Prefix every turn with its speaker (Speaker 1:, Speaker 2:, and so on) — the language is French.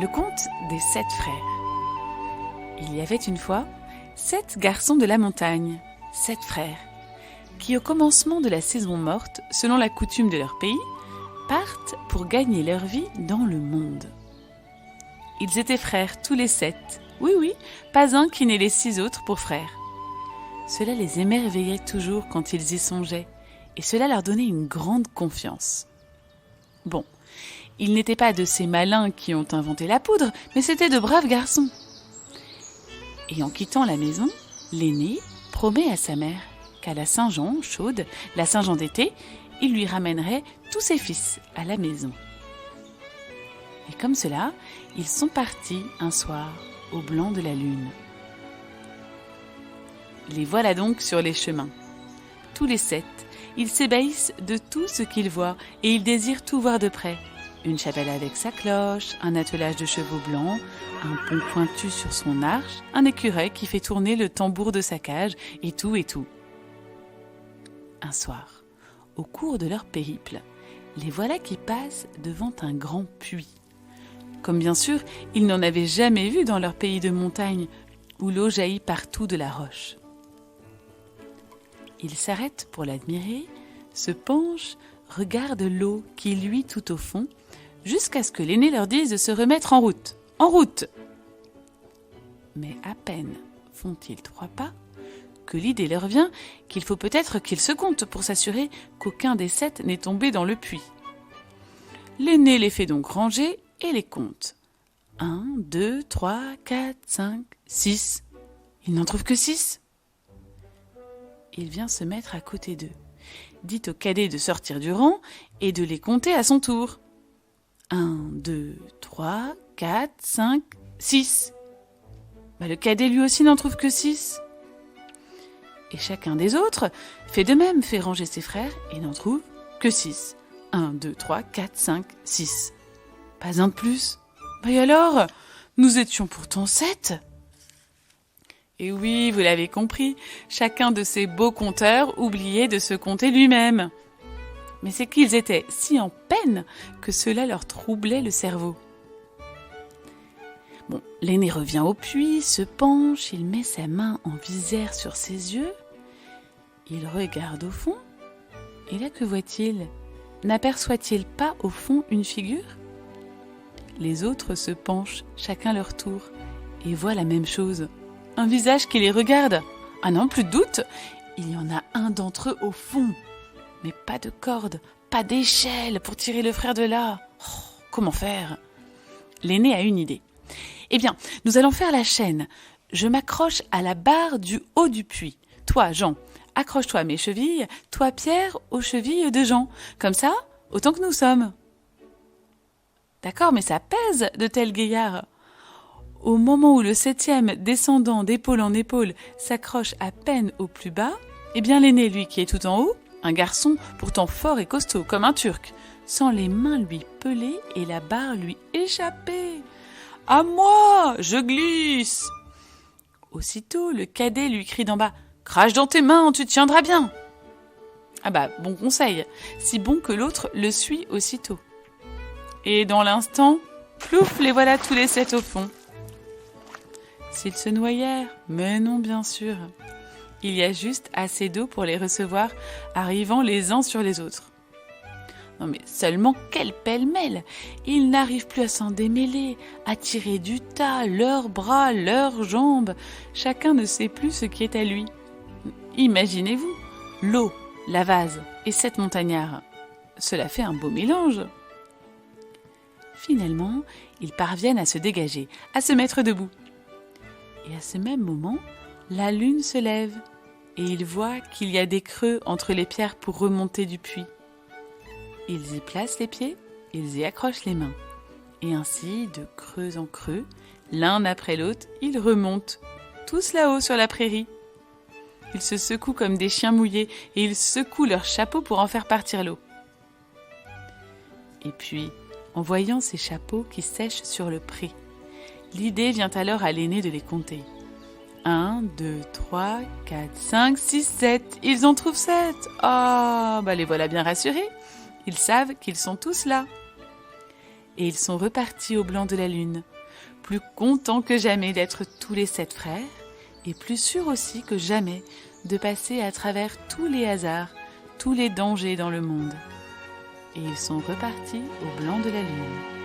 Speaker 1: Le conte des 7 frères. Il y avait une fois 7 garçons de la montagne, 7 frères, qui au commencement de la saison morte, selon la coutume de leur pays, partent pour gagner leur vie dans le monde. Ils étaient frères tous les 7, oui, pas un qui n'ait les 6 autres pour frères. Cela les émerveillait toujours quand ils y songeaient, et cela leur donnait une grande confiance. Bon, ils n'étaient pas de ces malins qui ont inventé la poudre, mais c'étaient de braves garçons. Et en quittant la maison, l'aîné promet à sa mère qu'à la Saint-Jean chaude, la Saint-Jean d'été, il lui ramènerait tous ses fils à la maison. Et comme cela, ils sont partis un soir au blanc de la lune. Les voilà donc sur les chemins. Tous les 7, ils s'ébahissent de tout ce qu'ils voient et ils désirent tout voir de près. Une chapelle avec sa cloche, un attelage de chevaux blancs, un pont pointu sur son arche, un écureuil qui fait tourner le tambour de sa cage, et tout. Un soir, au cours de leur périple, les voilà qui passent devant un grand puits. Comme bien sûr, ils n'en avaient jamais vu dans leur pays de montagne, où l'eau jaillit partout de la roche. Ils s'arrêtent pour l'admirer, se penchent, regardent l'eau qui luit tout au fond, jusqu'à ce que l'aîné leur dise de se remettre en route. En route! Mais à peine font-ils 3 pas que l'idée leur vient qu'il faut peut-être qu'ils se comptent pour s'assurer qu'aucun des 7 n'est tombé dans le puits. L'aîné les fait donc ranger et les compte. 1, 2, 3, 4, 5, 6. Il n'en trouve que 6. Il vient se mettre à côté d'eux, dit au cadet de sortir du rang et de les compter à son tour. 1, 2, 3, 4, 5, 6. Le cadet lui aussi n'en trouve que 6. Et chacun des autres fait de même, fait ranger ses frères et n'en trouve que 6. 1, 2, 3, 4, 5, 6. Pas un de plus. Et alors, nous étions pourtant 7. Et oui, vous l'avez compris, chacun de ces beaux compteurs oubliait de se compter lui-même. Mais c'est qu'ils étaient si en peine que cela leur troublait le cerveau. Bon, l'aîné revient au puits, se penche, il met sa main en visière sur ses yeux, il regarde au fond, et là que voit-il? N'aperçoit-il pas au fond une figure? Les autres se penchent, chacun leur tour, et voient la même chose, un visage qui les regarde. Ah non, plus de doute, il y en a un d'entre eux au fond. Mais pas de corde, pas d'échelle pour tirer le frère de là. Oh, comment faire? L'aîné a une idée. Eh bien, nous allons faire la chaîne. Je m'accroche à la barre du haut du puits. Toi, Jean, accroche-toi à mes chevilles. Toi, Pierre, aux chevilles de Jean. Comme ça, autant que nous sommes. D'accord, mais ça pèse de tels gaillards. Au moment où le 7e, descendant d'épaule en épaule, s'accroche à peine au plus bas, eh bien l'aîné, lui, qui est tout en haut, un garçon pourtant fort et costaud, comme un Turc, sent les mains lui peler et la barre lui échapper. « À moi, je glisse !» Aussitôt, le cadet lui crie d'en bas « Crache dans tes mains, tu tiendras bien !» Ah bah, bon conseil, si bon que l'autre le suit aussitôt. Et dans l'instant, plouf, les voilà tous les 7 au fond. S'ils se noyèrent, mais non bien sûr. Il y a juste assez d'eau pour les recevoir, arrivant les uns sur les autres. Non mais seulement quel pêle-mêle! Ils n'arrivent plus à s'en démêler, à tirer du tas, leurs bras, leurs jambes. Chacun ne sait plus ce qui est à lui. Imaginez-vous, l'eau, la vase et 7 montagnards. Cela fait un beau mélange. Finalement, ils parviennent à se dégager, à se mettre debout. Et à ce même moment, la lune se lève et ils voient qu'il y a des creux entre les pierres pour remonter du puits. Ils y placent les pieds, ils y accrochent les mains. Et ainsi, de creux en creux, l'un après l'autre, ils remontent, tous là-haut sur la prairie. Ils se secouent comme des chiens mouillés et ils secouent leur chapeau pour en faire partir l'eau. Et puis, en voyant ces chapeaux qui sèchent sur le pré, l'idée vient alors à l'aîné de les compter. 1, 2, 3, 4, 5, 6, 7. Ils en trouvent 7. Ah, les voilà bien rassurés. Ils savent qu'ils sont tous là. et ils sont repartis au blanc de la lune, plus contents que jamais d'être tous les 7 frères, et plus sûrs aussi que jamais de passer à travers tous les hasards, tous les dangers dans le monde. Et ils sont repartis au blanc de la lune.